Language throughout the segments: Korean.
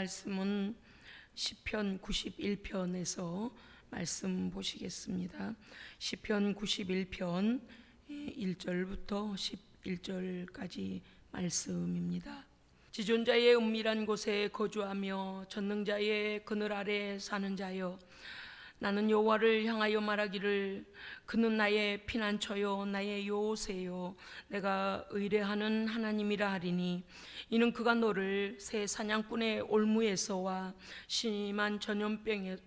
말씀은 시편 91편에서 말씀 보시겠습니다. 시편 91편 1절부터 11절까지 말씀입니다. 지존자의 은밀한 곳에 거주하며 전능자의 그늘 아래 사는 자여, 나는 여호와를 향하여 말하기를 그는 나의 피난처요 나의 요새요 내가 의뢰하는 하나님이라 하리니, 이는 그가 너를 새 사냥꾼의 올무에서와 심한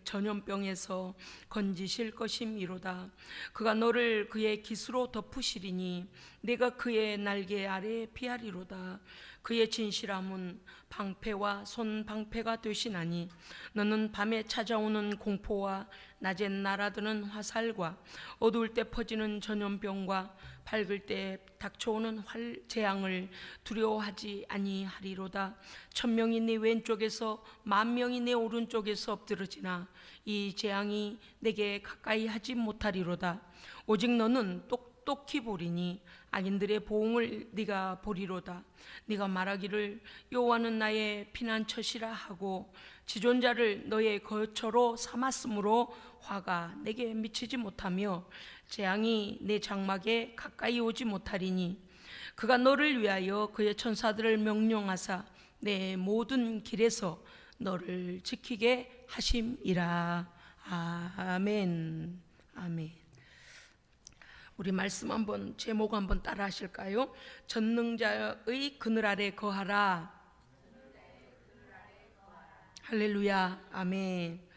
전염병에서 건지실 것임이로다. 그가 너를 그의 깃으로 덮으시리니 내가 그의 날개 아래 피하리로다. 그의 진실함은 방패와 손방패가 되시나니, 너는 밤에 찾아오는 공포와 낮에 날아드는 화살과 어두울 때 퍼지는 전염병과 밝을 때 닥쳐오는 재앙을 두려워하지 아니하리로다. 1000명이 네 왼쪽에서 10,000명이 내 오른쪽에서 엎드러지나 이 재앙이 내게 가까이 하지 못하리로다. 오직 너는 똑똑히 보리니 악인들의 보응을 네가 보리로다. 네가 말하기를 여호와는 나의 피난처시라 하고 지존자를 너의 거처로 삼았으므로 화가 내게 미치지 못하며 재앙이 내 장막에 가까이 오지 못하리니, 그가 너를 위하여 그의 천사들을 명령하사 내 모든 길에서 너를 지키게 하심이라. 아멘. 아멘. 우리 말씀 한번, 제목 한번 따라 하실까요? 전능자의 그늘 아래 거하라. 할렐루야. 아멘.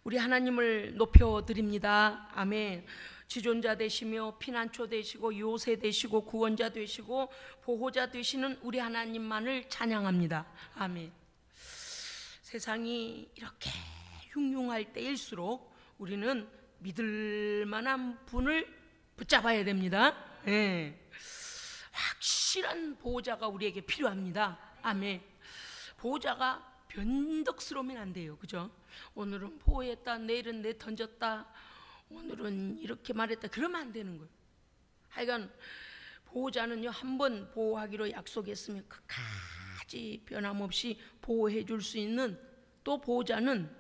우리 하나님을 높여드립니다. 아멘. 지존자 되시며 피난처 되시고 요새 되시고 구원자 되시고 보호자 되시는 우리 하나님만을 찬양합니다. 아멘. 세상이 이렇게 흉흉할 때일수록 우리는 믿을 만한 분을 붙잡아야 됩니다. 네. 확실한 보호자가 우리에게 필요합니다. 아멘. 보호자가 변덕스러우면 안 돼요. 그죠? 오늘은 보호했다, 내일은 내 던졌다, 오늘은 이렇게 말했다, 그러면 안 되는 거예요. 하여간 보호자는요, 한번 보호하기로 약속했으면 끝까지 변함없이 보호해 줄 수 있는, 또 보호자는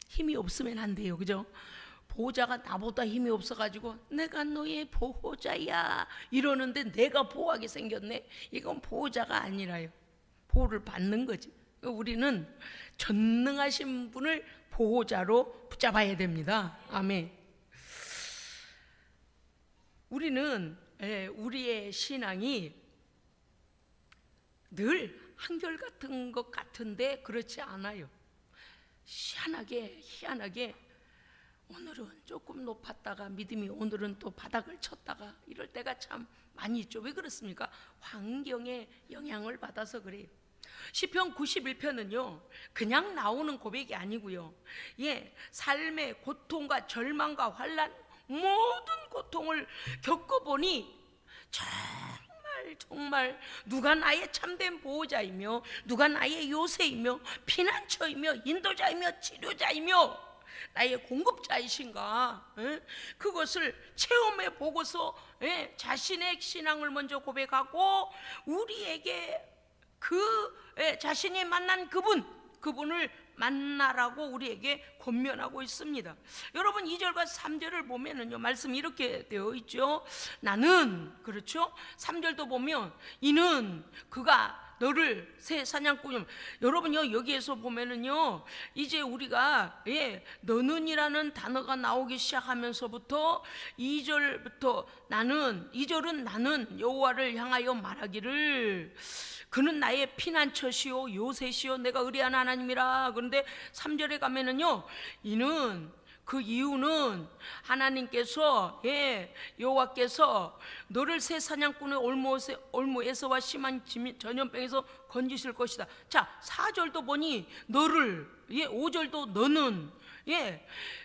힘이 없으면 안 돼요. 그죠? 보호자가 나보다 힘이 없어가지고 내가 너의 보호자야 이러는데 내가 보호하게 생겼네, 이건 보호자가 아니라요. 보호를 받는 거지. 우리는 전능하신 분을 보호자로 붙잡아야 됩니다. 아멘. 우리는 우리의 신앙이 늘 한결같은 것 같은데 그렇지 않아요. 희한하게 오늘은 조금 높았다가 믿음이 오늘은 또 바닥을 쳤다가 이럴 때가 참 많이 있죠. 왜 그렇습니까? 환경의 영향을 받아서 그래요. 시편 91편은요 그냥 나오는 고백이 아니고요, 삶의 고통과 절망과 환난, 모든 고통을 겪어보니 정말 누가 나의 참된 보호자이며 누가 나의 요새이며 피난처이며 인도자이며 치료자이며 나의 공급자이신가, 그것을 체험해 보고서 자신의 신앙을 먼저 고백하고 우리에게 자신이 만난 그분을 만나라고 우리에게 권면하고 있습니다. 여러분 2절과 3절을 보면은요 말씀이 이렇게 되어 있죠. 나는, 그렇죠? 3절도 보면 이는 그가 너를 새 사냥꾼. 여러분요 여기에서 보면은요 이제 우리가 너는이라는 단어가 나오기 시작하면서부터 2절부터 2절은 나는 여호와를 향하여 말하기를 그는 나의 피난처시오 요새시오 내가 의뢰하는 하나님이라. 그런데 3절에 가면은요 이는, 그 이유는 하나님께서 여호와께서 너를 새 사냥꾼의 올무에서와 심한 전염병에서 건지실 것이다. 자 4절도 보니 너를, 5절도 너는,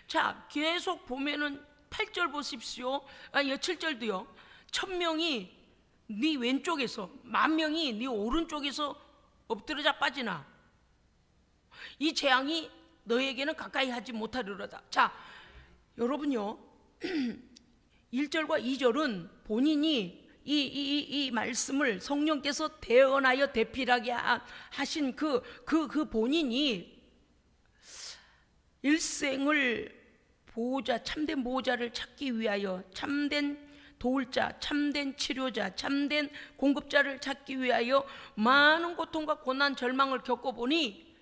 자 계속 보면은 8절 보십시오. 7절도요 1000명이 네 왼쪽에서 10,000명이 네 오른쪽에서 엎드려 자빠지나 이 재앙이 너에게는 가까이 하지 못하리로다. 자 여러분요 1절과 2절은 본인이 이 말씀을 성령께서 대언하여 대필하게 하신 그 본인이 일생을 보호자, 참된 보호자를 찾기 위하여, 참된 도울자, 참된 치료자, 참된 공급자를 찾기 위하여 많은 고통과 고난, 절망을 겪어보니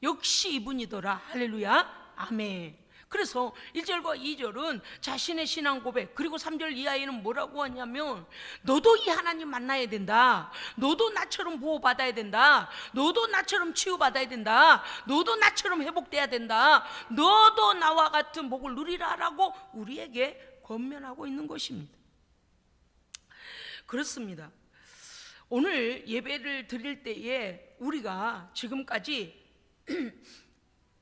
역시 이분이더라. 할렐루야, 아멘. 그래서 1절과 2절은 자신의 신앙 고백, 그리고 3절 이하에는 뭐라고 하냐면, 너도 이 하나님 만나야 된다, 너도 나처럼 보호받아야 된다, 너도 나처럼 치유받아야 된다, 너도 나처럼 회복돼야 된다, 너도 나와 같은 복을 누리라 라고 우리에게 권면하고 있는 것입니다. 그렇습니다. 오늘 예배를 드릴 때에 우리가 지금까지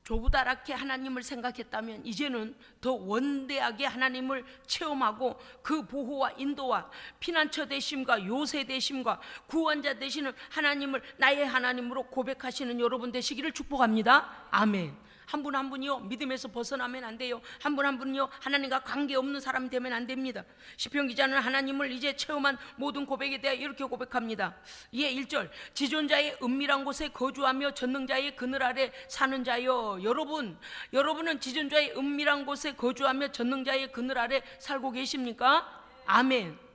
조부다랗게 하나님을 생각했다면 이제는 더 원대하게 하나님을 체험하고 그 보호와 인도와 피난처 되심과 요새 되심과 구원자 되시는 하나님을 나의 하나님으로 고백하시는 여러분 되시기를 축복합니다. 아멘. 한 분 한 분이요 믿음에서 벗어나면 안 돼요. 한 분 한 분이요 하나님과 관계없는 사람이 되면 안 됩니다. 시편 기자는 하나님을 이제 체험한 모든 고백에 대해 이렇게 고백합니다. 예, 1절, 지존자의 은밀한 곳에 거주하며 전능자의 그늘 아래 사는 자여. 여러분은 지존자의 은밀한 곳에 거주하며 전능자의 그늘 아래 살고 계십니까? 아멘.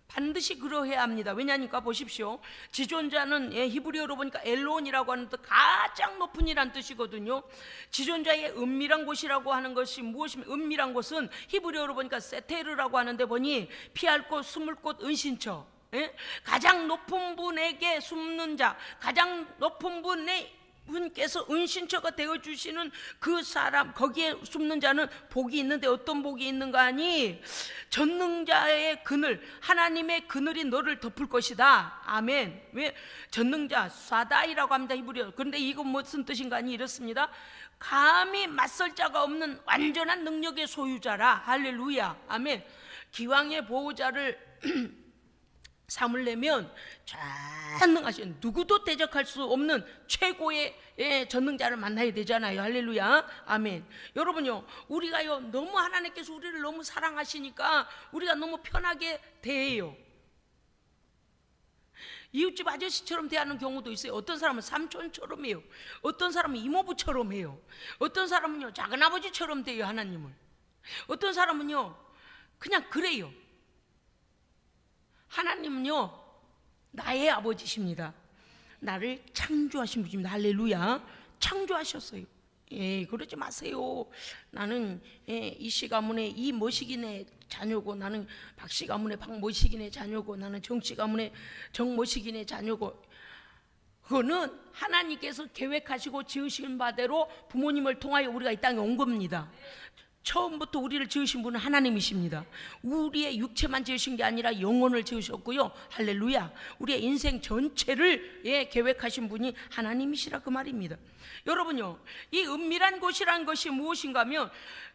반드시 그러해야 합니다. 왜냐니까 보십시오. 지존자는 히브리어로 보니까 엘론이라고 하는 뜻, 가장 높은 이란 뜻이거든요. 지존자의 은밀한 곳이라고 하는 것이 무엇이면, 은밀한 곳은 히브리어로 보니까 세테르라고 하는데 보니 피할 곳, 숨을 곳, 은신처, 가장 높은 분에게 숨는 자, 가장 높은 분께서 은신처가 되어주시는 그 사람, 거기에 숨는 자는 복이 있는데 어떤 복이 있는가 하니, 전능자의 그늘, 하나님의 그늘이 너를 덮을 것이다. 아멘. 왜? 전능자, 사다이라고 합니다, 히브리어. 그런데 이건 무슨 뜻인가 하니 이렇습니다. 감히 맞설 자가 없는 완전한 능력의 소유자라. 할렐루야, 아멘. 기왕의 보호자를 삼으려면 전능하신, 누구도 대적할 수 없는 최고의 전능자를 만나야 되잖아요. 할렐루야, 아멘. 여러분요, 우리가요 너무 하나님께서 우리를 너무 사랑하시니까 우리가 너무 편하게 대해요. 이웃집 아저씨처럼 대하는 경우도 있어요. 어떤 사람은 삼촌처럼 해요. 어떤 사람은 이모부처럼 해요. 어떤 사람은요 작은아버지처럼 대해요, 하나님을. 어떤 사람은요 그냥 그래요. 하나님은요 나의 아버지십니다. 나를 창조하신 분입니다. 할렐루야. 창조하셨어요. 그러지 마세요. 나는 이씨 가문의 이 모시기네 자녀고, 나는 박씨 가문의 박모시기네 자녀고, 나는 정씨 가문의 정모시기네 자녀고. 그거는 하나님께서 계획하시고 지으신 바대로 부모님을 통하여 우리가 이 땅에 온 겁니다. 처음부터 우리를 지으신 분은 하나님이십니다. 우리의 육체만 지으신 게 아니라 영혼을 지으셨고요. 할렐루야. 우리의 인생 전체를 계획하신 분이 하나님이시라, 그 말입니다. 여러분요, 이 은밀한 곳이란 것이 무엇인가 하면,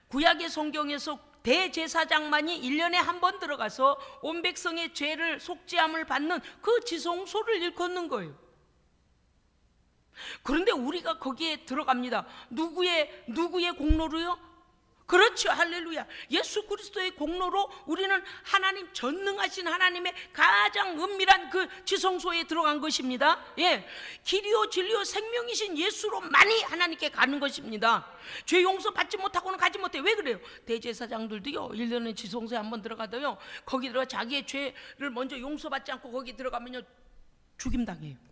구약의 성경에서 대제사장만이 1년에 한 번 들어가서 온 백성의 죄를 속죄함을 받는 그 지성소를 일컫는 거예요. 그런데 우리가 거기에 들어갑니다. 누구의 공로로요? 그렇죠. 할렐루야. 예수 그리스도의 공로로 우리는 하나님, 전능하신 하나님의 가장 은밀한 그 지성소에 들어간 것입니다. 길이요 진리요 생명이신 예수로만이 하나님께 가는 것입니다. 죄 용서 받지 못하고는 가지 못해요. 왜 그래요? 대제사장들도요 1년에 지성소에 한번 들어가도요, 거기 들어가 자기의 죄를 먼저 용서받지 않고 거기 들어가면요 죽임당해요.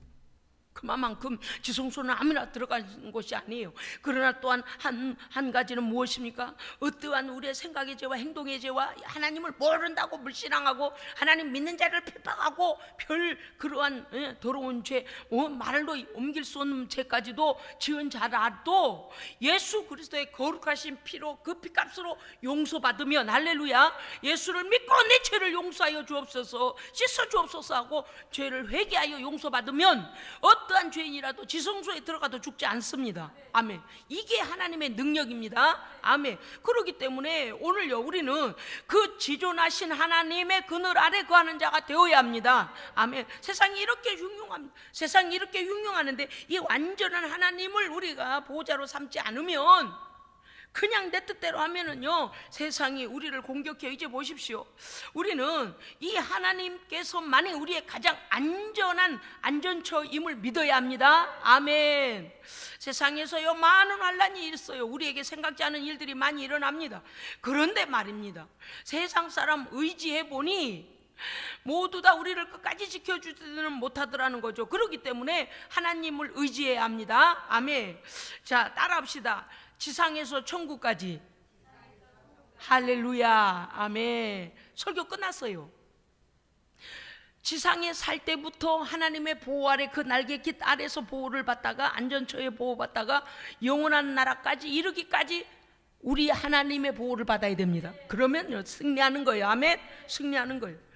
그만큼 지성소는 아무나 들어가는 곳이 아니에요. 그러나 또한 한 가지는 무엇입니까? 어떠한 우리의 생각의 죄와 행동의 죄와 하나님을 모른다고 불신앙하고 하나님 믿는 자를 핍박하고 그러한 더러운 죄, 말로 옮길 수 없는 죄까지도 지은 자라도 예수 그리스도의 거룩하신 피로, 그 피값으로 용서받으면, 할렐루야, 예수를 믿고 내 죄를 용서하여 주옵소서, 씻어 주옵소서 하고 죄를 회개하여 용서받으면 어떠한 죄인이라도 지성소에 들어가도 죽지 않습니다. 아멘. 이게 하나님의 능력입니다. 아멘. 그렇기 때문에 오늘요 우리는 그 지존하신 하나님의 그늘 아래 거하는 자가 되어야 합니다. 아멘. 세상이 이렇게 흉흉합니다. 세상이 이렇게 흉흉하는데 이 완전한 하나님을 우리가 보호자로 삼지 않으면 그냥 내 뜻대로 하면은요 세상이 우리를 공격해요. 이제 보십시오. 우리는 이 하나님께서만이 우리의 가장 안전한 안전처임을 믿어야 합니다. 아멘. 세상에서요 많은 환난이 있어요. 우리에게 생각지 않은 일들이 많이 일어납니다. 그런데 말입니다, 세상 사람 의지해 보니 모두 다 우리를 끝까지 지켜주지는 못하더라는 거죠. 그렇기 때문에 하나님을 의지해야 합니다. 아멘. 자, 따라합시다. 지상에서 천국까지. 할렐루야. 아멘. 설교 끝났어요. 지상에 살 때부터 하나님의 보호 아래, 그 날개깃 아래서 보호를 받다가, 안전처에 보호받다가 영원한 나라까지 이르기까지 우리 하나님의 보호를 받아야 됩니다. 그러면요 승리하는 거예요. 아멘. 승리하는 거예요.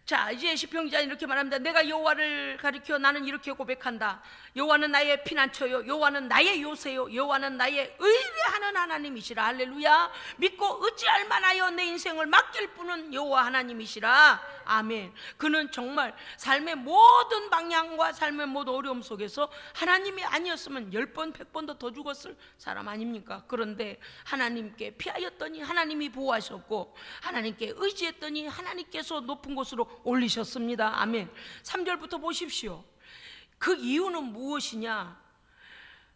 자, 이제 시편 기자는 이렇게 말합니다. 내가 여호와를 가리켜 나는 이렇게 고백한다. 여호와는 나의 피난처요, 여호와는 나의 요새요, 여호와는 나의 의뢰하는 하나님이시라. 할렐루야. 믿고 의지할 만하여 내 인생을 맡길 분은 여호와 하나님이시라. 아멘. 그는 정말 삶의 모든 방향과 삶의 모든 어려움 속에서 하나님이 아니었으면 10번 100번도 더 죽었을 사람 아닙니까? 그런데 하나님께 피하였더니 하나님이 보호하셨고, 하나님께 의지했더니 하나님께서 높은 곳으로 올리셨습니다. 아멘. 3절부터 보십시오. 그 이유는 무엇이냐?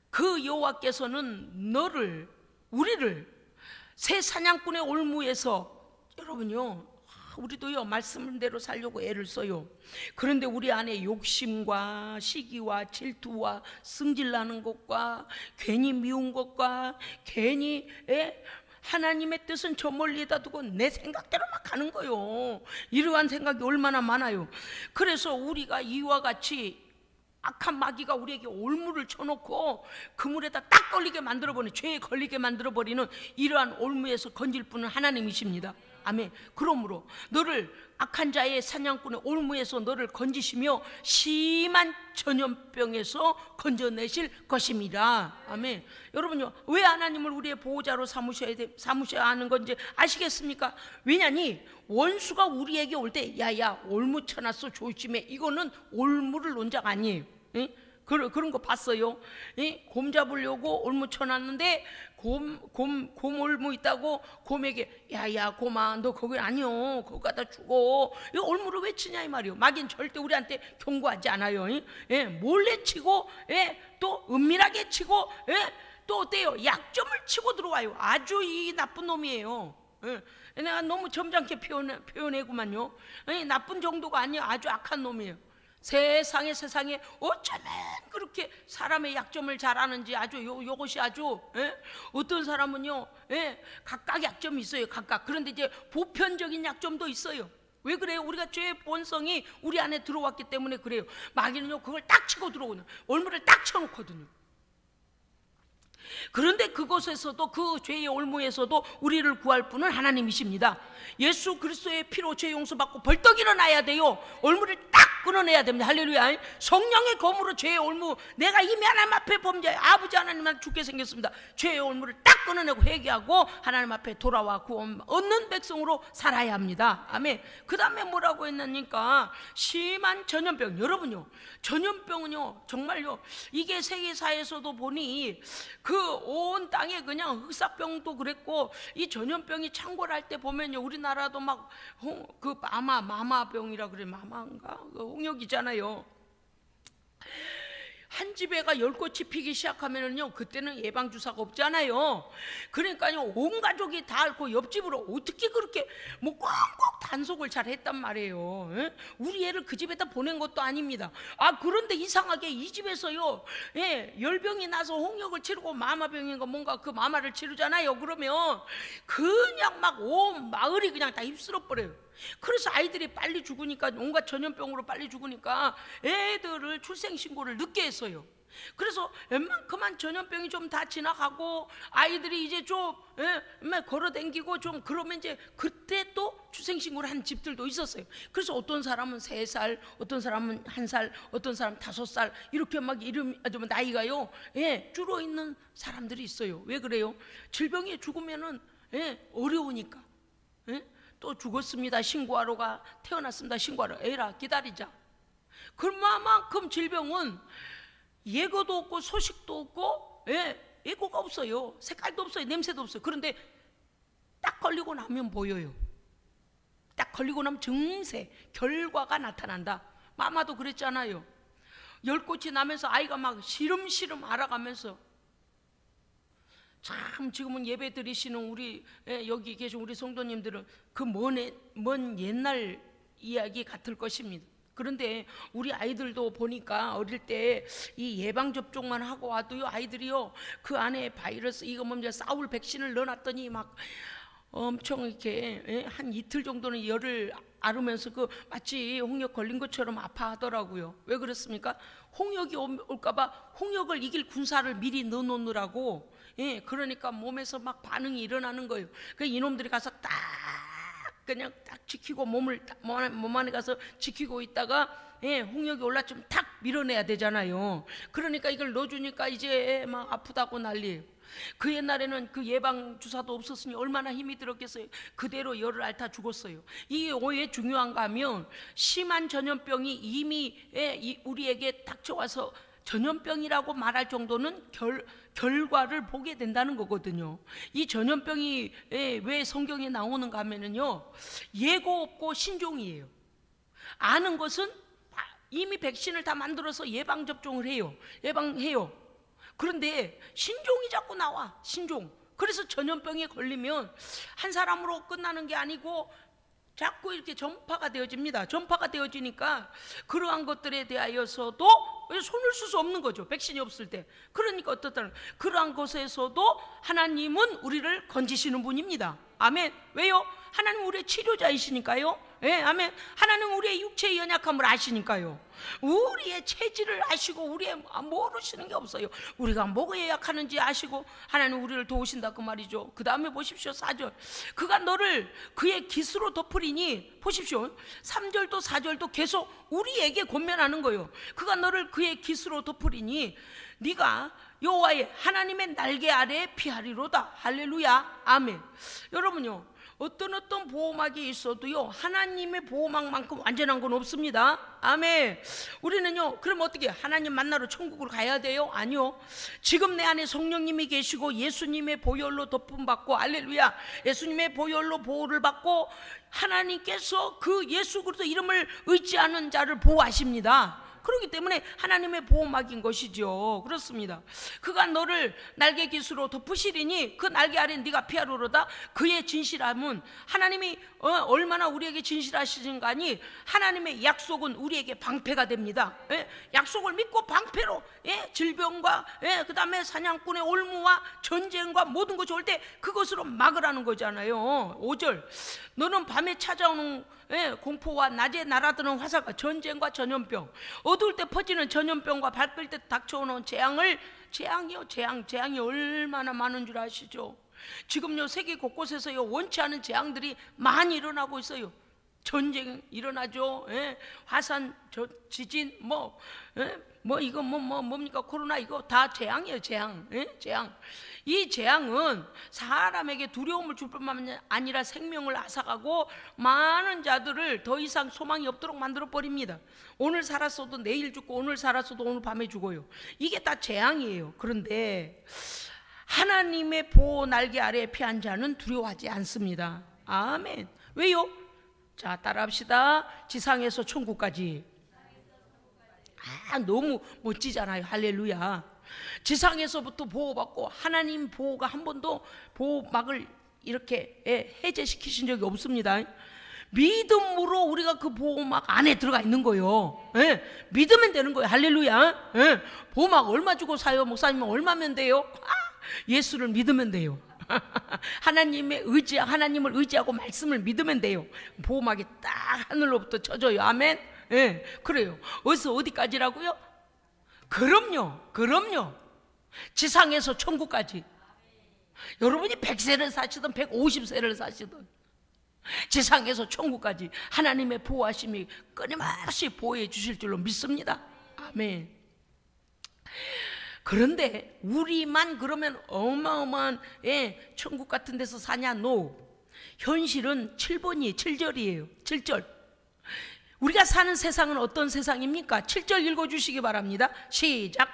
그 여호와께서는 너를, 우리를 새 사냥꾼의 올무에서, 여러분요 우리도요 말씀대로 살려고 애를 써요. 그런데 우리 안에 욕심과 시기와 질투와 승질나는 것과 괜히 미운 것과 괜히 하나님의 뜻은 저 멀리에다 두고 내 생각대로 막 하는 거요. 이러한 생각이 얼마나 많아요. 그래서 우리가 이와 같이 악한 마귀가 우리에게 올무를 쳐놓고 그 물에다 딱 걸리게 만들어버리는, 죄에 걸리게 만들어버리는 이러한 올무에서 건질 분은 하나님이십니다. 아멘. 그러므로 너를 악한 자의 사냥꾼의 올무에서 너를 건지시며 심한 전염병에서 건져내실 것입니다. 아멘. 여러분요, 왜 하나님을 우리의 보호자로 삼으셔야 하는 건지 아시겠습니까? 왜냐니 원수가 우리에게 올 때 야야 올무 쳐놨어 조심해, 이거는 올무를 논 작 아니에요. 그런 거 봤어요? 곰 잡으려고 올무 쳐놨는데 곰 올무 있다고 곰에게 야야 곰아 너 거기 아니요 거기 갖다 죽어, 이 올무를 왜 치냐 이 말이요. 마귀는 절대 우리한테 경고하지 않아요. 몰래 치고 또 은밀하게 치고 또 어때요? 약점을 치고 들어와요. 아주 이 나쁜 놈이에요. 내가 너무 점잖게 표현해구만요. 나쁜 정도가 아니에요. 아주 악한 놈이에요. 세상에 어쩌면 그렇게 사람의 약점을 잘 아는지. 아주 요것이 아주 어떤 사람은요 각각 약점이 있어요. 각각. 그런데 이제 보편적인 약점도 있어요. 왜 그래요? 우리가 죄의 본성이 우리 안에 들어왔기 때문에 그래요. 마귀는요 그걸 딱 치고 들어오거든요. 올무를 딱 쳐놓거든요. 그런데 그곳에서도, 그 죄의 올무에서도 우리를 구할 분은 하나님이십니다. 예수 그리스도의 피로 죄 용서받고 벌떡 일어나야 돼요. 올무를 딱 끊어내야 됩니다. 할렐루야. 성령의 검으로 죄의 올무, 내가 이미 하나님 앞에 범죄, 아버지 하나님한테 죽게 생겼습니다. 죄의 올무를 딱 끊어내고 회개하고 하나님 앞에 돌아와 구원 얻는 백성으로 살아야 합니다. 아멘. 그 다음에 뭐라고 했냐니까 심한 전염병. 여러분요, 전염병은요 정말요 이게 세계사에서도 보니 그 온 땅에 그냥 흑사병도 그랬고, 이 전염병이 창궐할 때 보면요 우리나라도 막 그 마마병이라 그래. 마마인가? 그 홍역이잖아요. 한 집에가 10꽃이 피기 시작하면은요 그때는 예방주사가 없잖아요. 그러니까요 온 가족이 다 앓고 옆집으로 어떻게 그렇게 뭐 꼭꼭 단속을 잘 했단 말이에요. 우리 애를 그 집에다 보낸 것도 아닙니다. 그런데 이상하게 이 집에서요 열병이 나서 홍역을 치르고 마마병인가 뭔가 그 마마를 치르잖아요. 그러면 그냥 막 온 마을이 그냥 다 휩쓸어 버려요. 그래서 아이들이 빨리 죽으니까, 온갖 전염병으로 빨리 죽으니까 애들을 출생신고를 늦게 했어요. 그래서 웬만큼만 전염병이 좀 다 지나가고 아이들이 이제 좀 걸어다니고 좀 그러면 이제 그때 또 출생신고를 한 집들도 있었어요. 그래서 어떤 사람은 3살, 어떤 사람은 1살, 어떤 사람 5살 이렇게 막 나이가요 줄어 있는 사람들이 있어요. 왜 그래요? 질병에 죽으면은 어려우니까. 또 죽었습니다 신고하러 태어났습니다 신고하러. 에라 기다리자. 그만큼 질병은 예고도 없고 소식도 없고 예고가 없어요. 색깔도 없어요. 냄새도 없어요. 그런데 딱 걸리고 나면 보여요. 딱 걸리고 나면 증세, 결과가 나타난다. 마마도 그랬잖아요. 열꽃이 나면서 아이가 막 시름시름 알아가면서, 참 지금은 예배 드리시는 우리 여기 계신 우리 성도님들은 그 먼 옛날 이야기 같을 것입니다. 그런데 우리 아이들도 보니까 어릴 때 이 예방접종만 하고 와도요, 아이들이요 그 안에 바이러스 이거 뭐 싸울 백신을 넣어놨더니 막 엄청 이렇게 한 이틀 정도는 열을 앓으면서 그 마치 홍역 걸린 것처럼 아파하더라고요. 왜 그렇습니까? 홍역이 올까봐 홍역을 이길 군사를 미리 넣어놓느라고. 그러니까 몸에서 막 반응이 일어나는 거예요. 그 이놈들이 가서 딱 그냥 딱 지키고 몸 안에 가서 지키고 있다가 홍역이 올라쯤 탁 밀어내야 되잖아요. 그러니까 이걸 넣어주니까 이제 막 아프다고 난리예요. 그 옛날에는 그 예방 주사도 없었으니 얼마나 힘이 들었겠어요. 그대로 열을 앓다 죽었어요. 이게 왜 중요한가 하면 심한 전염병이 이미 우리에게 닥쳐와서 전염병이라고 말할 정도는 결과를 보게 된다는 거거든요. 이 전염병이 왜 성경에 나오는가 하면은요, 예고 없고 신종이에요. 아는 것은 이미 백신을 다 만들어서 예방접종을 예방해요. 그런데 신종이 자꾸 나와. 신종. 그래서 전염병에 걸리면 한 사람으로 끝나는 게 아니고 자꾸 이렇게 전파가 되어집니다. 전파가 되어지니까 그러한 것들에 대하여서도 손을 쓸 수 없는 거죠. 백신이 없을 때. 그러니까 어떻다는, 그러한 것에서도 하나님은 우리를 건지시는 분입니다. 아멘. 왜요? 하나님 우리의 치료자이시니까요. 아멘. 하나님 우리의 육체의 연약함을 아시니까요. 우리의 체질을 아시고 우리의 모르시는 게 없어요. 우리가 뭐가 연약하는지 아시고 하나님 우리를 도우신다 그 말이죠. 그 다음에 보십시오. 4절. 그가 너를 그의 깃으로 덮으리니, 보십시오. 3절도 4절도 계속 우리에게 권면하는 거예요. 그가 너를 그의 깃으로 덮으리니 네가 여호와의 하나님의 날개 아래에 피하리로다. 할렐루야. 아멘. 여러분요, 어떤 보호막이 있어도요 하나님의 보호막만큼 완전한 건 없습니다. 아멘. 우리는요 그럼 어떻게 하나님 만나러 천국으로 가야 돼요? 아니요. 지금 내 안에 성령님이 계시고 예수님의 보혈로 덮음 받고, 할렐루야, 예수님의 보혈로 보호를 받고 하나님께서 그 예수 그리스도 이름을 의지하는 자를 보호하십니다. 그렇기 때문에 하나님의 보호막인 것이죠. 그렇습니다. 그가 너를 날개 깃으로 덮으시리니 그 날개 아래 네가 피하리로다. 그의 진실함은, 하나님이 얼마나 우리에게 진실하시는가 하니 하나님의 약속은 우리에게 방패가 됩니다. 약속을 믿고 방패로 질병과 그 다음에 사냥꾼의 올무와 전쟁과 모든 것이 올 때 그것으로 막으라는 거잖아요. 5절. 너는 밤에 찾아오는 공포와 낮에 날아드는 화살과 전쟁과 전염병, 어두울 때 퍼지는 전염병과 밝을 때 닥쳐오는 재앙이 얼마나 많은 줄 아시죠? 지금요 세계 곳곳에서요 원치 않은 재앙들이 많이 일어나고 있어요. 전쟁 일어나죠. 화산, 지진, 이거 뭡니까? 코로나, 이거 다 재앙이에요. 재앙. 이 재앙은 사람에게 두려움을 줄 뿐만 아니라 생명을 앗아가고 많은 자들을 더 이상 소망이 없도록 만들어 버립니다. 오늘 살았어도 내일 죽고 오늘 살았어도 오늘 밤에 죽어요. 이게 다 재앙이에요. 그런데 하나님의 보호 날개 아래에 피한 자는 두려워하지 않습니다. 아멘. 왜요? 자, 따라합시다. 지상에서 천국까지. 너무 멋지잖아요. 할렐루야. 지상에서부터 보호받고 하나님 보호가 한 번도 보호막을 이렇게 해제시키신 적이 없습니다. 믿음으로 우리가 그 보호막 안에 들어가 있는 거예요. 믿으면 되는 거예요. 할렐루야. 보호막 얼마 주고 사요? 목사님은 얼마면 돼요? 예수를 믿으면 돼요. 하나님을 의지하고 말씀을 믿으면 돼요. 보호막이 딱 하늘로부터 쳐져요. 아멘. 그래요. 어디까지라고요? 그럼요. 지상에서 천국까지. 여러분이 100세를 사시든 150세를 사시든 지상에서 천국까지 하나님의 보호하심이 끊임없이 보호해 주실 줄로 믿습니다. 아멘. 그런데 우리만 그러면 어마어마한 천국 같은 데서 사냐? 노. 현실은 7절이에요. 7절. 우리가 사는 세상은 어떤 세상입니까? 7절 읽어주시기 바랍니다. 시작.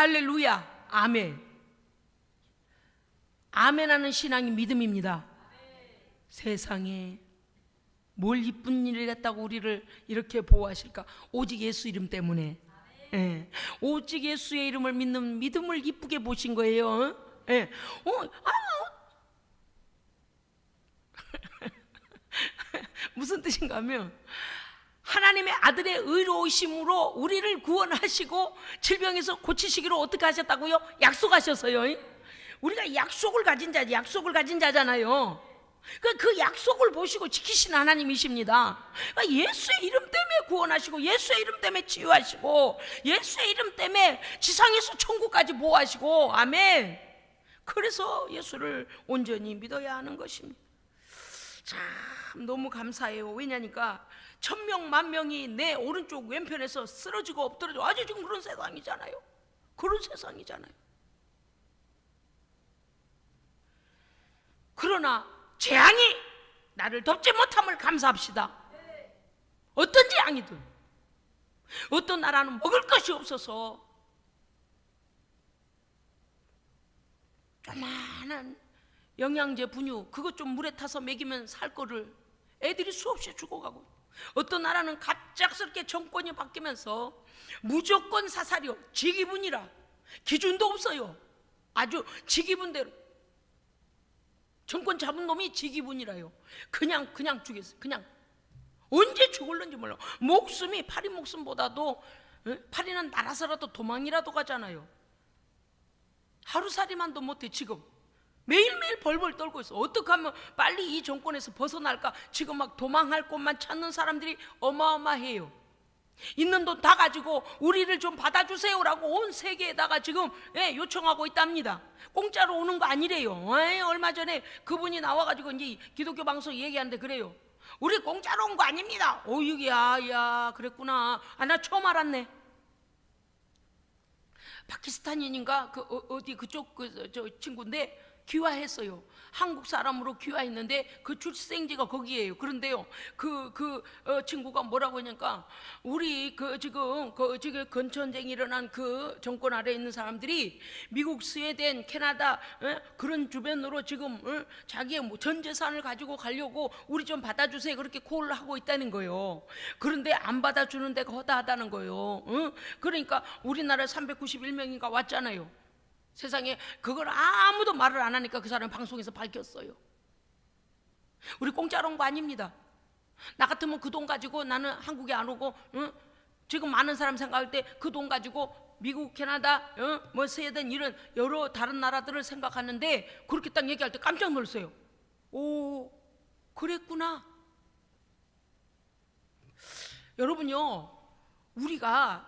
할렐루야. 아멘. 아멘하는 신앙이 믿음입니다. 세상에 뭘 이쁜 일을 했다고 우리를 이렇게 보호하실까? 오직 예수 이름 때문에. 예. 오직 예수의 이름을 믿는 믿음을 이쁘게 보신 거예요. 예. 무슨 뜻인가 하면 하나님의 아들의 의로우심으로 우리를 구원하시고 질병에서 고치시기로 어떻게 하셨다고요? 약속하셨어요. 우리가 약속을 가진 자잖아요. 그 약속을 보시고 지키신 하나님이십니다. 그러니까 예수의 이름 때문에 구원하시고, 예수의 이름 때문에 치유하시고, 예수의 이름 때문에 지상에서 천국까지 보호하시고, 아멘. 그래서 예수를 온전히 믿어야 하는 것입니다. 참 너무 감사해요. 왜냐니까 1000명 1000명이 내 오른쪽 왼편에서 쓰러지고 엎드러져. 아주 지금 그런 세상이잖아요. 그런 세상이잖아요. 그러나 재앙이 나를 덮지 못함을 감사합시다. 어떤 재앙이든, 어떤 나라는 먹을 것이 없어서 조그만한 영양제 분유 그것 좀 물에 타서 먹이면 살 거를 애들이 수없이 죽어가고, 어떤 나라는 갑작스럽게 정권이 바뀌면서 무조건 사살이요, 지기분이라 기준도 없어요. 아주 지기분대로 정권 잡은 놈이 지기분이라요. 그냥 죽였어요. 그냥 언제 죽을는지 몰라. 목숨이 파리 목숨보다도, 파리는 날아서라도 도망이라도 가잖아요. 하루살이만도 못해. 지금 매일매일 벌벌 떨고 있어. 어떻게 하면 빨리 이 정권에서 벗어날까? 지금 막 도망할 곳만 찾는 사람들이 어마어마해요. 있는 돈 다 가지고 우리를 좀 받아주세요라고 온 세계에다가 지금 요청하고 있답니다. 공짜로 오는 거 아니래요. 얼마 전에 그분이 나와가지고 이제 기독교 방송 얘기하는데 그래요. 우리 공짜로 온 거 아닙니다. 야 그랬구나. 나 처음 알았네. 파키스탄인인가 어디 그쪽 저 친구인데 귀화했어요. 한국 사람으로 귀화했는데 그 출생지가 거기에요. 그런데요, 친구가 뭐라고 하냐니까, 우리 지금 근처전쟁이 일어난 그 정권 아래에 있는 사람들이 미국, 스웨덴, 캐나다 그런 주변으로 지금 자기의 뭐 전 재산을 가지고 가려고 우리 좀 받아주세요 그렇게 콜을 하고 있다는 거예요. 그런데 안 받아주는 데가 허다하다는 거예요. 그러니까 우리나라에 391명인가 왔잖아요. 세상에 그걸 아무도 말을 안 하니까 그 사람이 방송에서 밝혔어요. 우리 공짜로 온 거 아닙니다. 나 같으면 그 돈 가지고 나는 한국에 안 오고, 지금 많은 사람 생각할 때 그 돈 가지고 미국, 캐나다, 뭐 스웨덴 이런 여러 다른 나라들을 생각하는데 그렇게 딱 얘기할 때 깜짝 놀랐어요. 오, 그랬구나. 여러분요, 우리가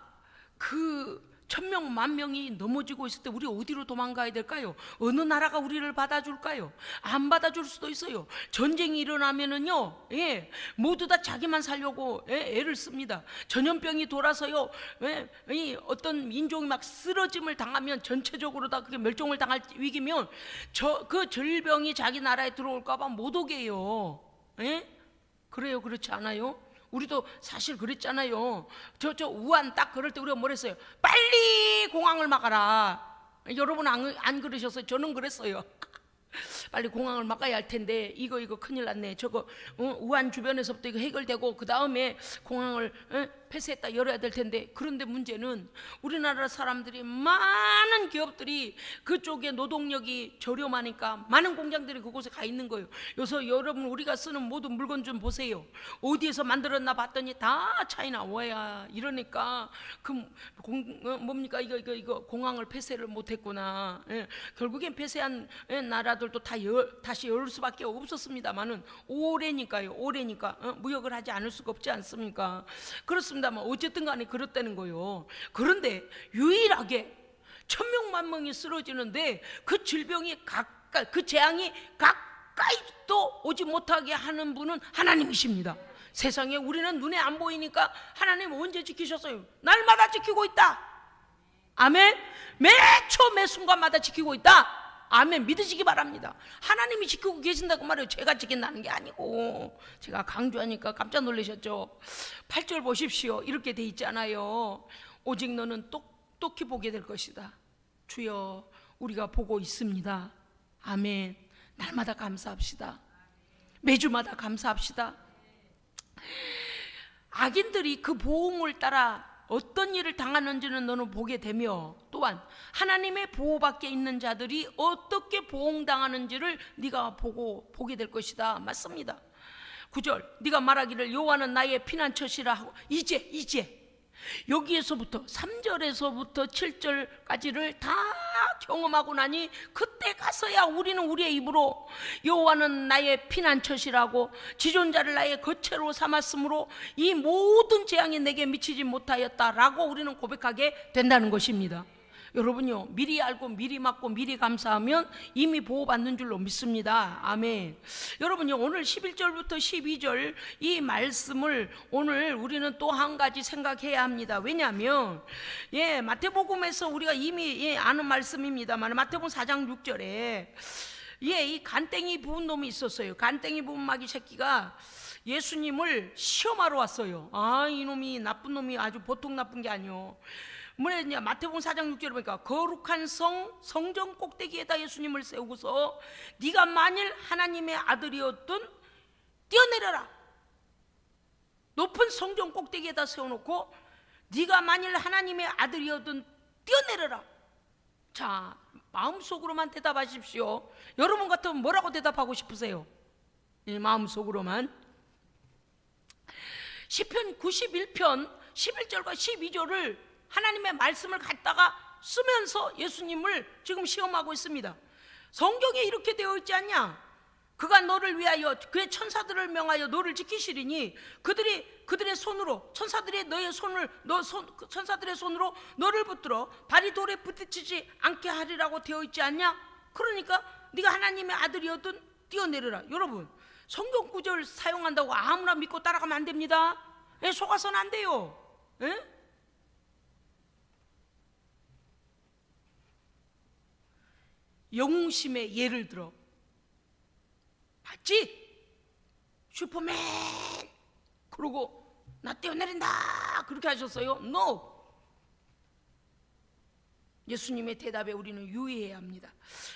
그 1000명 10,000명이 넘어지고 있을 때 우리 어디로 도망가야 될까요? 어느 나라가 우리를 받아줄까요? 안 받아줄 수도 있어요. 전쟁이 일어나면은요, 모두 다 자기만 살려고 애를 씁니다. 전염병이 돌아서요, 이 어떤 민족이 막 쓰러짐을 당하면 전체적으로 다 그게 멸종을 당할 위기면 그 질병이 자기 나라에 들어올까봐 못 오게 해요. 그래요, 그렇지 않아요? 우리도 사실 그랬잖아요. 저 우한 딱 그럴 때 우리가 뭐랬어요? 빨리 공항을 막아라. 여러분 안 그러셨어요? 저는 그랬어요. 빨리 공항을 막아야 할 텐데 이거 큰일 났네. 저거 우한 주변에서부터 이거 해결되고 그 다음에 공항을 폐쇄했다 열어야 될 텐데. 그런데 문제는 우리나라 사람들이, 많은 기업들이 그쪽에 노동력이 저렴하니까 많은 공장들이 그곳에 가 있는 거예요. 요새 여러분 우리가 쓰는 모든 물건 좀 보세요. 어디에서 만들었나 봤더니 다 차이나. 뭐야 이러니까 뭡니까 이거 공항을 폐쇄를 못했구나. 결국엔 폐쇄한 나라들도 다 다시 열 수밖에 없었습니다만은 오래니까 무역을 하지 않을 수가 없지 않습니까? 그렇습니다만 어쨌든 간에 그렇다는 거예요. 그런데 유일하게 1000명 10,000명이 쓰러지는데 그 질병이 가까이, 그 재앙이 가까이도 오지 못하게 하는 분은 하나님이십니다. 세상에 우리는 눈에 안 보이니까 하나님 언제 지키셨어요? 날마다 지키고 있다. 아멘. 매 초 매 순간마다 지키고 있다. 아멘. 믿으시기 바랍니다. 하나님이 지키고 계신다고 말해요. 제가 지킨다는 게 아니고. 제가 강조하니까 깜짝 놀라셨죠? 8절 보십시오. 이렇게 돼 있잖아요. 오직 너는 똑똑히 보게 될 것이다. 주여, 우리가 보고 있습니다. 아멘. 날마다 감사합시다. 매주마다 감사합시다. 악인들이 그 보응을 따라 어떤 일을 당하는지는 너는 보게 되며, 또한 하나님의 보호 밖에 있는 자들이 어떻게 보응당하는지를 네가 보게 될 것이다. 맞습니다. 9절, 네가 말하기를 여호와는 나의 피난처시라 하고, 이제 여기에서부터 3절에서부터 7절까지를 다 경험하고 나니 그때 가서야 우리는 우리의 입으로 여호와는 나의 피난처시라고, 지존자를 나의 거처로 삼았으므로 이 모든 재앙이 내게 미치지 못하였다라고 우리는 고백하게 된다는 것입니다. 여러분요, 미리 알고 미리 맞고 미리 감사하면 이미 보호받는 줄로 믿습니다. 아멘. 여러분요, 오늘 11절부터 12절 이 말씀을 오늘 우리는 또 한 가지 생각해야 합니다. 왜냐하면 마태복음에서 우리가 이미 아는 말씀입니다만, 마태복음 4장 6절에 이 간땡이 부은 놈이 있었어요. 간땡이 부은 마귀 새끼가 예수님을 시험하러 왔어요. 이놈이 나쁜 놈이 아주 보통 나쁜 게 아니요. 뭐냐, 마태복음 4장 6절에 보니까 거룩한 성전 꼭대기에다 예수님을 세우고서 네가 만일 하나님의 아들이었던 뛰어내려라. 높은 성전 꼭대기에다 세워놓고 네가 만일 하나님의 아들이었던 뛰어내려라. 자, 마음속으로만 대답하십시오. 여러분 같으면 뭐라고 대답하고 싶으세요? 마음속으로만. 시편 91편 11절과 12절을 하나님의 말씀을 갖다가 쓰면서 예수님을 지금 시험하고 있습니다. 성경에 이렇게 되어 있지 않냐? 그가 너를 위하여 그의 천사들을 명하여 너를 지키시리니 그들의 손으로, 천사들의 손으로 너를 붙들어 발이 돌에 부딪히지 않게 하리라고 되어 있지 않냐? 그러니까 네가 하나님의 아들이었든 뛰어내려라. 여러분, 성경 구절 사용한다고 아무나 믿고 따라가면 안 됩니다. 속아서는 안 돼요. 영웅심의 예를 들어, 봤지? 슈퍼맨 그러고 나 뛰어내린다 그렇게 하셨어요? No. 예수님의 대답에 우리는 유의해야 합니다.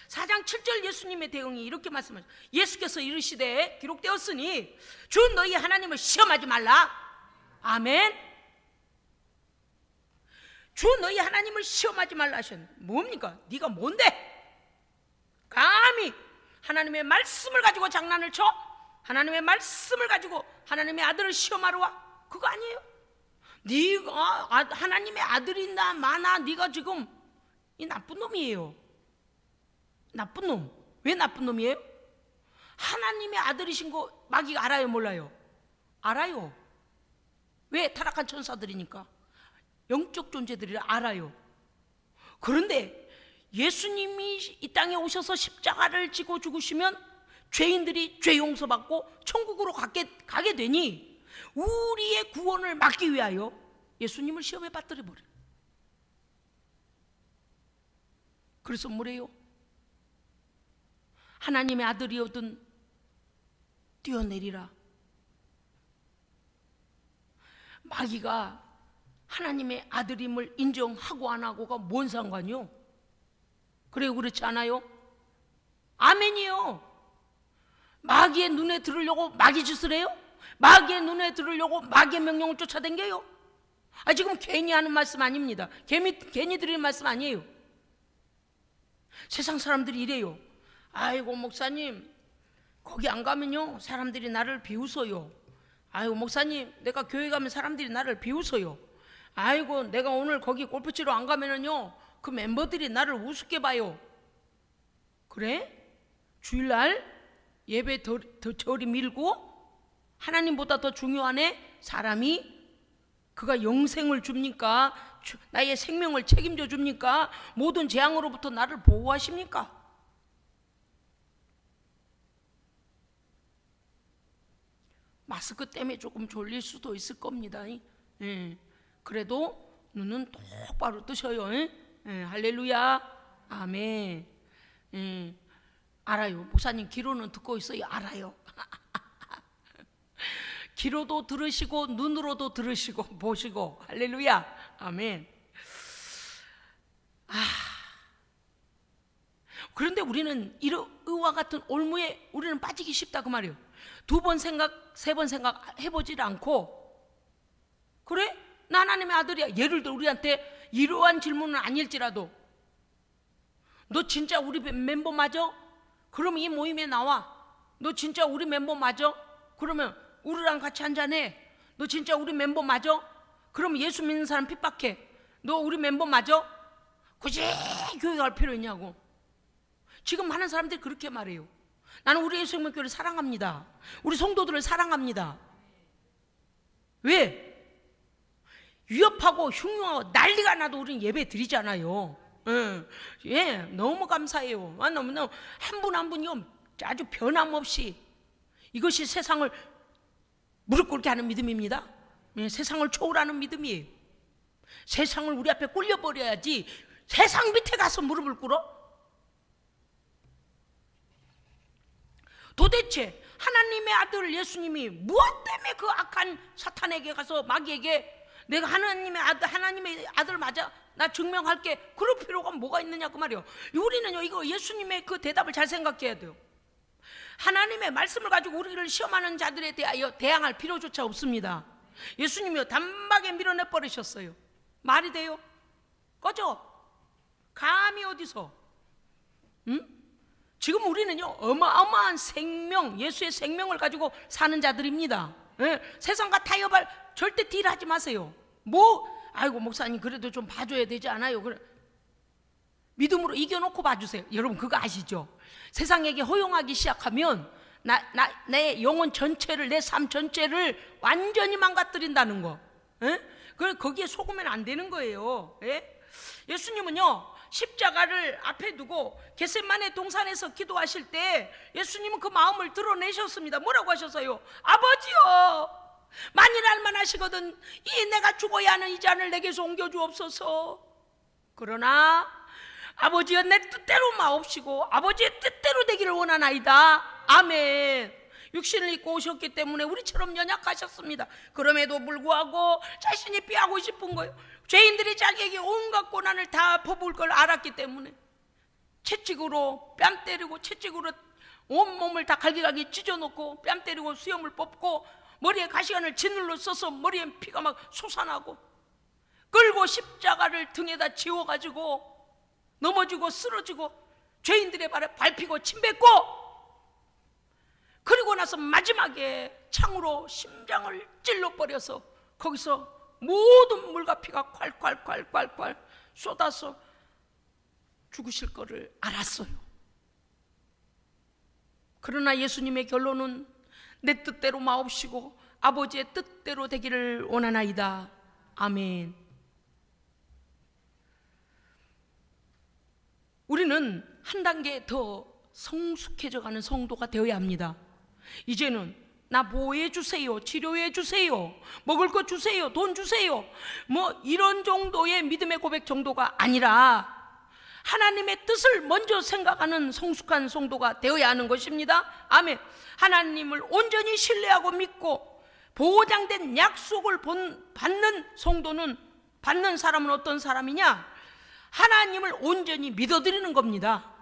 4장 7절 예수님의 대응이 이렇게 말씀하셨어요. 예수께서 이르시되 기록되었으니 주 너희 하나님을 시험하지 말라. 아멘. 주 너희 하나님을 시험하지 말라 하셨는데 뭡니까? 네가 뭔데? 감히 하나님의 말씀을 가지고 장난을 쳐? 하나님의 말씀을 가지고 하나님의 아들을 시험하러 와? 그거 아니에요. 네가 하나님의 아들이나 마나 네가 지금 이 나쁜 놈이에요. 나쁜 놈. 왜 나쁜 놈이에요? 하나님의 아들이신 거 마귀가 알아요, 몰라요? 알아요. 왜? 타락한 천사들이니까. 영적 존재들이라 알아요. 그런데 예수님이 이 땅에 오셔서 십자가를 지고 죽으시면 죄인들이 죄 용서받고 천국으로 가게 되니 우리의 구원을 막기 위하여 예수님을 시험에 빠뜨려 버려요. 그래서 뭐래요? 하나님의 아들이거든 뛰어내리라. 마귀가 하나님의 아들임을 인정하고 안 하고가 뭔 상관이요? 그래요, 그렇지 않아요? 아멘이요. 마귀의 눈에 들으려고 마귀 짓을 해요? 마귀의 눈에 들으려고 마귀의 명령을 쫓아댕겨요? 지금 괜히 하는 말씀 아닙니다. 괜히 드리는 말씀 아니에요. 세상 사람들이 이래요. 아이고 목사님, 거기 안 가면요 사람들이 나를 비웃어요. 아이고 목사님, 내가 교회 가면 사람들이 나를 비웃어요. 아이고 내가 오늘 거기 골프 치러 안 가면은요 그 멤버들이 나를 우습게 봐요. 그래? 주일날 예배 더 저리 밀고 하나님보다 더 중요하네? 사람이 그가 영생을 줍니까? 나의 생명을 책임져 줍니까? 모든 재앙으로부터 나를 보호하십니까? 마스크 때문에 조금 졸릴 수도 있을 겁니다. 그래도 눈은 똑바로 뜨셔요. 할렐루야. 아멘. 알아요. 목사님 기로는 듣고 있어요. 알아요. 귀로도 들으시고 눈으로도 들으시고 보시고. 할렐루야. 아멘. 그런데 우리는 이와 같은 올무에 우리는 빠지기 쉽다 그 말이에요. 2번 생각, 3번 생각 해보질 않고, 그래? 나 하나님의 아들이야. 예를 들어 우리한테 이러한 질문은 아닐지라도, 너 진짜 우리 멤버 맞아? 그럼 이 모임에 나와. 너 진짜 우리 멤버 맞아? 그러면 우리랑 같이 한잔해. 너 진짜 우리 멤버 맞아? 그럼 예수 믿는 사람 핍박해. 너 우리 멤버 맞아? 굳이 교육할 필요 있냐고. 지금 많은 사람들이 그렇게 말해요. 나는 우리 예수생명교회를 사랑합니다. 우리 성도들을 사랑합니다. 왜? 위협하고 흉흉하고 난리가 나도 우리는 예배 드리잖아요. 예, 너무 감사해요. 너무너무 한 분 한 분이 아주 변함없이 이것이 세상을 무릎 꿇게 하는 믿음입니다. 예, 세상을 초월하는 믿음이에요. 세상을 우리 앞에 꿀려버려야지 세상 밑에 가서 무릎을 꿇어? 도대체 하나님의 아들 예수님이 무엇 때문에 그 악한 사탄에게 가서 마귀에게 내가 하나님의 아들 맞아, 나 증명할게, 그럴 필요가 뭐가 있느냐 그 말이에요. 우리는요 이거 예수님의 그 대답을 잘 생각해야 돼요. 하나님의 말씀을 가지고 우리를 시험하는 자들에 대하여 대항할 필요조차 없습니다. 예수님이요 단박에 밀어내 버리셨어요. 말이 돼요? 꺼져. 감히 어디서? 지금 우리는요 어마어마한 생명, 예수의 생명을 가지고 사는 자들입니다. 예? 세상과 타협할 절대 딜하지 마세요. 아이고 목사님 그래도 좀 봐줘야 되지 않아요? 그래. 믿음으로 이겨놓고 봐주세요. 여러분 그거 아시죠? 세상에게 허용하기 시작하면 내 영혼 전체를, 내 삶 전체를 완전히 망가뜨린다는 거. 예? 거기에 속으면 안 되는 거예요. 예? 예수님은요 십자가를 앞에 두고 겟세마네 동산에서 기도하실 때 예수님은 그 마음을 드러내셨습니다. 뭐라고 하셨어요? 아버지요, 만일 할만하시거든 이 내가 죽어야 하는 이 잔을 내게서 옮겨주옵소서. 그러나 아버지여 내 뜻대로 마옵시고 아버지의 뜻대로 되기를 원하나이다. 아멘. 육신을 입고 오셨기 때문에 우리처럼 연약하셨습니다. 그럼에도 불구하고 자신이 피하고 싶은 거예요. 죄인들이 자기에게 온갖 고난을 다 퍼부을 걸 알았기 때문에 채찍으로 뺨 때리고, 채찍으로 온몸을 다 갈기갈기 찢어놓고 뺨 때리고 수염을 뽑고 머리에 가시관을 짓눌러 써서 머리에 피가 막 솟아나고 끌고 십자가를 등에다 지워가지고 넘어지고 쓰러지고 죄인들의 발에 밟히고 침뱉고, 그리고 나서 마지막에 창으로 심장을 찔러버려서 거기서 모든 물과 피가 콸콸콸콸콸 쏟아서 죽으실 거를 알았어요. 그러나 예수님의 결론은 내 뜻대로 마옵시고 아버지의 뜻대로 되기를 원하나이다. 아멘. 우리는 한 단계 더 성숙해져 가는 성도가 되어야 합니다. 이제는 나 보호해 주세요, 치료해 주세요, 먹을 것 주세요, 돈 주세요, 이런 정도의 믿음의 고백 정도가 아니라 하나님의 뜻을 먼저 생각하는 성숙한 성도가 되어야 하는 것입니다. 아멘. 하나님을 온전히 신뢰하고 믿고 보장된 약속을 받는 성도는, 받는 사람은 어떤 사람이냐? 하나님을 온전히 믿어드리는 겁니다.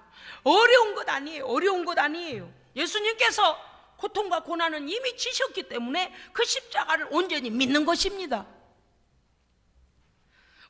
어려운 것 아니에요. 어려운 것 아니에요. 예수님께서 고통과 고난은 이미 지셨기 때문에 그 십자가를 온전히 믿는 것입니다.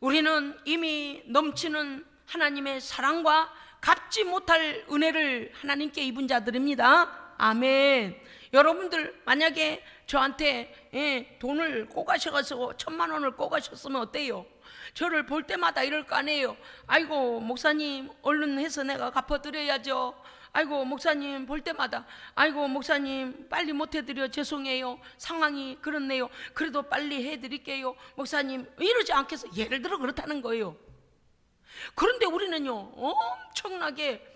우리는 이미 넘치는 하나님의 사랑과 갚지 못할 은혜를 하나님께 입은 자들입니다. 아멘. 여러분들 만약에 저한테 돈을 꼬가셔가지고 1,000만 원을 꼬가셨으면 어때요? 저를 볼 때마다 이럴 거 아니에요. 아이고 목사님 얼른 해서 내가 갚아드려야죠. 아이고 목사님 볼 때마다 아이고 목사님 빨리 못해드려 죄송해요, 상황이 그렇네요, 그래도 빨리 해드릴게요 목사님, 이러지 않겠어? 예를 들어 그렇다는 거예요. 그런데 우리는요 엄청나게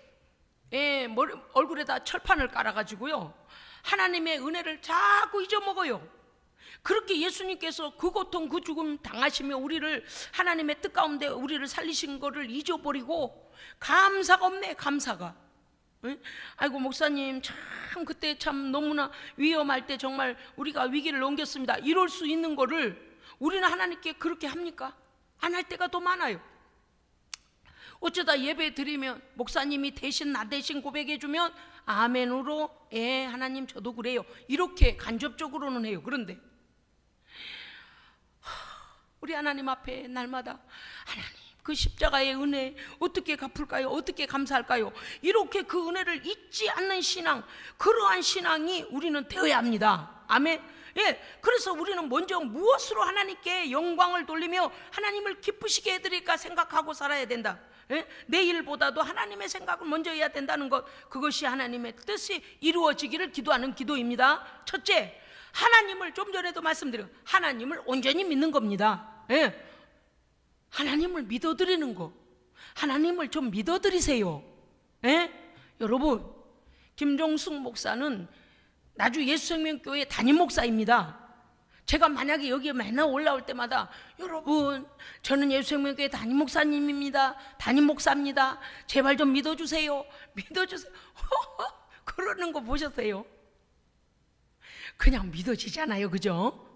얼굴에다 철판을 깔아가지고요 하나님의 은혜를 자꾸 잊어먹어요. 그렇게 예수님께서 그 고통 그 죽음 당하시며 우리를 하나님의 뜻 가운데 우리를 살리신 거를 잊어버리고 감사가 없네, 감사가. 아이고 목사님 참 그때 참 너무나 위험할 때 정말 우리가 위기를 넘겼습니다, 이럴 수 있는 거를 우리는 하나님께 그렇게 합니까? 안 할 때가 더 많아요. 어쩌다 예배 드리면 목사님이 대신 나 대신 고백해 주면 아멘으로 예 하나님 저도 그래요 이렇게 간접적으로는 해요. 그런데 우리 하나님 앞에 날마다 하나님 그 십자가의 은혜 어떻게 갚을까요? 어떻게 감사할까요? 이렇게 그 은혜를 잊지 않는 신앙, 그러한 신앙이 우리는 되어야 합니다. 아멘. 예, 그래서 우리는 먼저 무엇으로 하나님께 영광을 돌리며 하나님을 기쁘시게 해드릴까 생각하고 살아야 된다. 예? 내일보다도 하나님의 생각을 먼저 해야 된다는 것, 그것이 하나님의 뜻이 이루어지기를 기도하는 기도입니다. 첫째, 하나님을 좀 전에도 말씀드린 하나님을 온전히 믿는 겁니다. 예? 하나님을 믿어드리는 거, 하나님을 좀 믿어드리세요. 예? 여러분, 김종숙 목사는 나주 예수생명교회 담임 목사입니다. 제가 만약에 여기에 맨날 올라올 때마다 여러분 저는 예수생명교회 담임 목사님입니다, 담임 목사입니다, 제발 좀 믿어주세요, 믿어주세요 그러는 거 보셨어요? 그냥 믿어지잖아요, 그죠?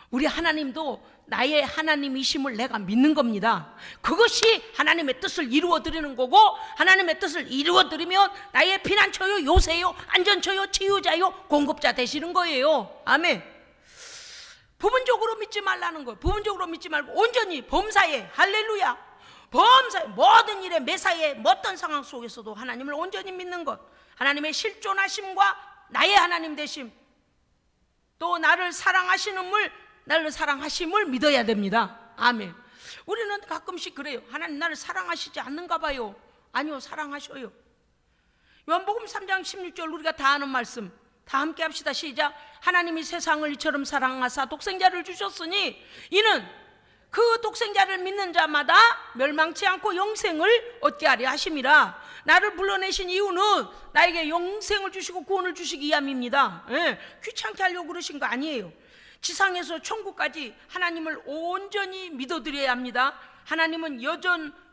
우리 하나님도 나의 하나님이심을 내가 믿는 겁니다. 그것이 하나님의 뜻을 이루어드리는 거고, 하나님의 뜻을 이루어드리면 나의 피난처요, 요새요, 안전처요, 치유자요, 공급자 되시는 거예요. 아멘. 부분적으로 믿지 말라는 거예요. 부분적으로 믿지 말고 온전히 범사에, 할렐루야, 범사에, 모든 일에, 매사에, 어떤 상황 속에서도 하나님을 온전히 믿는 것, 하나님의 실존하심과 나의 하나님 되심, 또 나를 사랑하심을 믿어야 됩니다. 아멘. 우리는 가끔씩 그래요. 하나님 나를 사랑하시지 않는가 봐요. 아니요, 사랑하셔요. 요한복음 3장 16절 우리가 다 아는 말씀, 다 함께 합시다. 시작. 하나님이 세상을 이처럼 사랑하사 독생자를 주셨으니 이는 그 독생자를 믿는 자마다 멸망치 않고 영생을 얻게 하려 하심이라. 나를 불러내신 이유는 나에게 영생을 주시고 구원을 주시기 위함입니다. 예, 귀찮게 하려고 그러신 거 아니에요. 지상에서 천국까지 하나님을 온전히 믿어드려야 합니다. 하나님은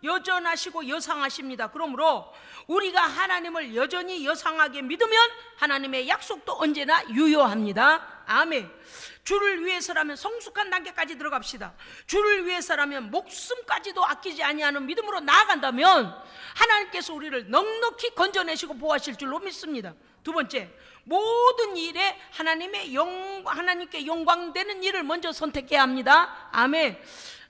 여전하시고 여상하십니다. 그러므로 우리가 하나님을 여전히 여상하게 믿으면 하나님의 약속도 언제나 유효합니다. 아멘. 주를 위해서라면 성숙한 단계까지 들어갑시다. 주를 위해서라면 목숨까지도 아끼지 아니하는 믿음으로 나아간다면 하나님께서 우리를 넉넉히 건져내시고 보호하실 줄로 믿습니다. 두 번째, 모든 일에 하나님께 영광되는 일을 먼저 선택해야 합니다. 아멘.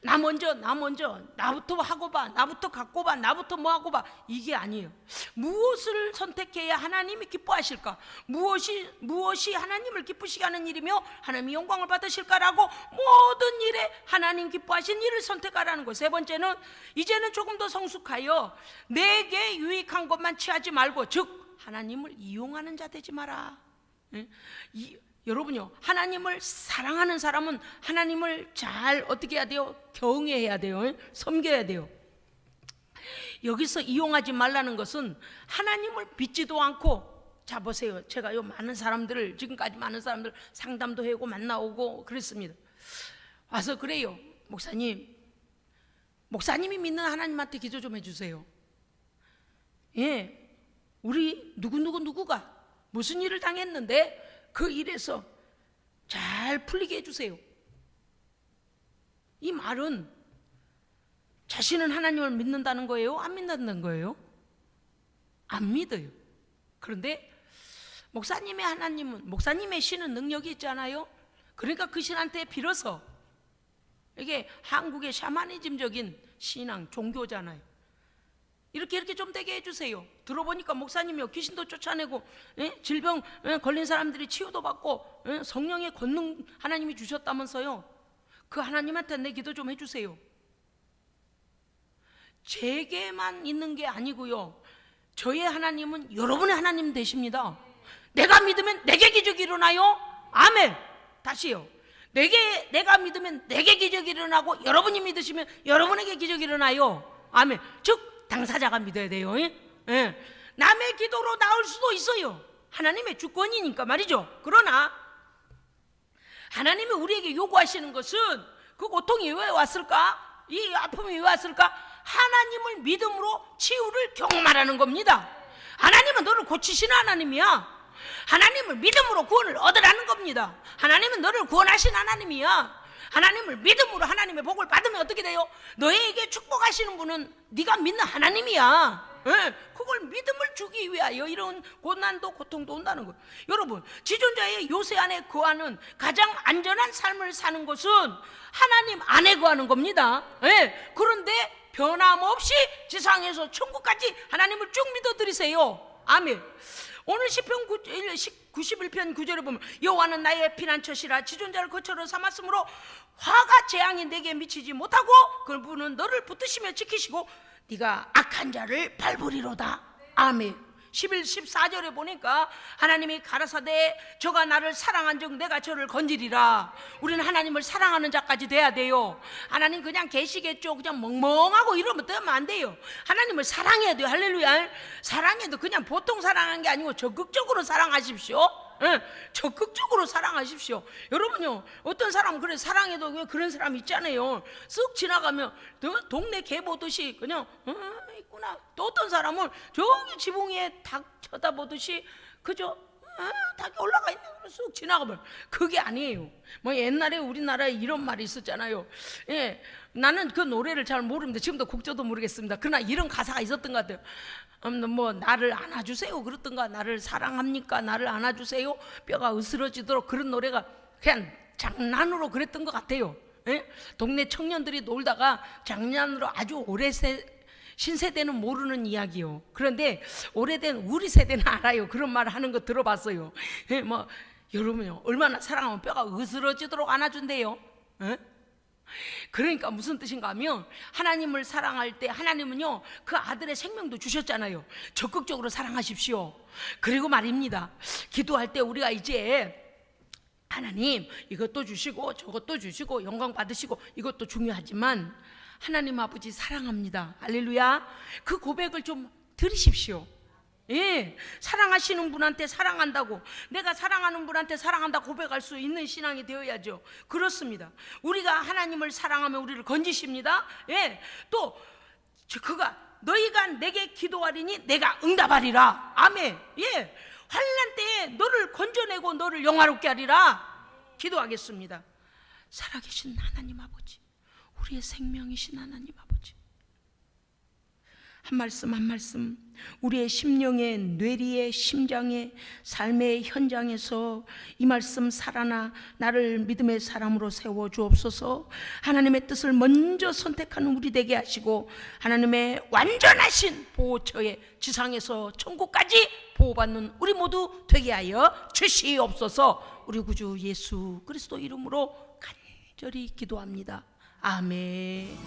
나 먼저 나부터 하고 봐, 나부터 갖고 봐, 나부터 뭐 하고 봐, 이게 아니에요. 무엇을 선택해야 하나님이 기뻐하실까, 무엇이 하나님을 기쁘시게 하는 일이며 하나님이 영광을 받으실까라고 모든 일에 하나님 기뻐하신 일을 선택하라는 거예요. 세 번째는 이제는 조금 더 성숙하여 내게 유익한 것만 취하지 말고, 즉 하나님을 이용하는 자 되지 마라. 여러분요, 하나님을 사랑하는 사람은 하나님을 잘 어떻게 해야 돼요? 경외해야 돼요. 섬겨야 돼요. 여기서 이용하지 말라는 것은 하나님을 믿지도 않고, 자 보세요, 제가요 지금까지 많은 사람들 상담도 하고 만나오고 그랬습니다. 와서 그래요, 목사님이 믿는 하나님한테 기도 좀 해주세요. 예, 우리 누구가 무슨 일을 당했는데 그 일에서 잘 풀리게 해주세요. 이 말은 자신은 하나님을 믿는다는 거예요? 안 믿는다는 거예요? 안 믿어요. 그런데 목사님의 신은 능력이 있잖아요. 그러니까 그 신한테 빌어서, 이게 한국의 샤머니즘적인 신앙, 종교잖아요. 이렇게 좀 되게 해주세요. 들어보니까 목사님이요, 귀신도 쫓아내고, 질병 걸린 사람들이 치유도 받고, 성령의 권능 하나님이 주셨다면서요. 그 하나님한테 내 기도 좀 해주세요. 제게만 있는 게 아니고요, 저의 하나님은 여러분의 하나님 되십니다. 내가 믿으면 내게 기적이 일어나요. 아멘. 다시요, 내가 믿으면 내게 기적이 일어나고, 여러분이 믿으시면 여러분에게 기적이 일어나요. 아멘. 즉 당사자가 믿어야 돼요. 예. 남의 기도로 나올 수도 있어요. 하나님의 주권이니까 말이죠. 그러나 하나님이 우리에게 요구하시는 것은, 그 고통이 왜 왔을까, 이 아픔이 왜 왔을까, 하나님을 믿음으로 치유를 경험하라는 겁니다. 하나님은 너를 고치시는 하나님이야. 하나님을 믿음으로 구원을 얻으라는 겁니다. 하나님은 너를 구원하신 하나님이야. 하나님을 믿음으로 하나님의 복을 받으면 어떻게 돼요? 너에게 축복하시는 분은 네가 믿는 하나님이야. 예, 그걸 믿음을 주기 위하여 이런 고난도 고통도 온다는 거예요. 여러분, 지존자의 요새 안에 거하는 가장 안전한 삶을 사는 것은 하나님 안에 거하는 겁니다. 예, 그런데 변함없이 지상에서 천국까지 하나님을 쭉 믿어드리세요. 아멘. 오늘 시편 91편 9절에 보면 여호와는 나의 피난처시라 지존자를 거처로 삼았으므로 화가 재앙이 내게 미치지 못하고 그분은 너를 붙드시며 지키시고 네가 악한 자를 밟으리로다. 아멘. 11, 14절에 보니까 하나님이 가라사대 저가 나를 사랑한즉 내가 저를 건지리라. 우리는 하나님을 사랑하는 자까지 돼야 돼요. 하나님 그냥 계시겠죠, 그냥 멍멍하고 이러면 되면 안 돼요. 하나님을 사랑해야 돼요. 할렐루야. 사랑해도 그냥 보통 사랑하는 게 아니고 적극적으로 사랑하십시오. 예, 적극적으로 사랑하십시오. 여러분요, 어떤 사람은 그래 사랑해도 그런 사람 있잖아요. 쓱 지나가면 동네 개 보듯이 그냥 있구나. 또 어떤 사람은 저기 지붕 위에 닭 쳐다보듯이 그저 닭이 올라가 있는 걸 쑥 지나가면 그게 아니에요. 뭐 옛날에 우리나라에 이런 말이 있었잖아요. 예, 나는 그 노래를 잘 모르는데 지금도 곡조도 모르겠습니다. 그러나 이런 가사가 있었던 것 같아요. 뭐 나를 안아주세요 그렇던가, 나를 사랑합니까, 나를 안아주세요, 뼈가 으스러지도록, 그런 노래가 그냥 장난으로 그랬던 것 같아요. 예? 동네 청년들이 놀다가 장난으로 아주 신세대는 모르는 이야기요. 그런데 오래된 우리 세대는 알아요. 그런 말 하는 거 들어봤어요. 예? 뭐 여러분요, 얼마나 사랑하면 뼈가 으스러지도록 안아준대요. 예? 그러니까 무슨 뜻인가 하면 하나님을 사랑할 때 하나님은요 그 아들의 생명도 주셨잖아요. 적극적으로 사랑하십시오. 그리고 말입니다, 기도할 때 우리가 이제 하나님 이것도 주시고 저것도 주시고 영광 받으시고 이것도 중요하지만 하나님 아버지 사랑합니다. 할렐루야. 그 고백을 좀 들으십시오. 예, 사랑하시는 분한테 사랑한다고, 내가 사랑하는 분한테 사랑한다고 고백할 수 있는 신앙이 되어야죠. 그렇습니다. 우리가 하나님을 사랑하면 우리를 건지십니다. 예, 또 그가 너희가 내게 기도하리니 내가 응답하리라. 아멘. 예, 환난 때에 너를 건져내고 너를 영화롭게 하리라. 기도하겠습니다. 살아계신 하나님 아버지, 우리의 생명이신 하나님 아버지, 한 말씀 한 말씀 우리의 심령의 뇌리의 심장의 삶의 현장에서 이 말씀 살아나 나를 믿음의 사람으로 세워 주옵소서. 하나님의 뜻을 먼저 선택하는 우리 되게 하시고 하나님의 완전하신 보호처에 지상에서 천국까지 보호받는 우리 모두 되게 하여 주시옵소서. 우리 구주 예수 그리스도 이름으로 간절히 기도합니다. 아멘.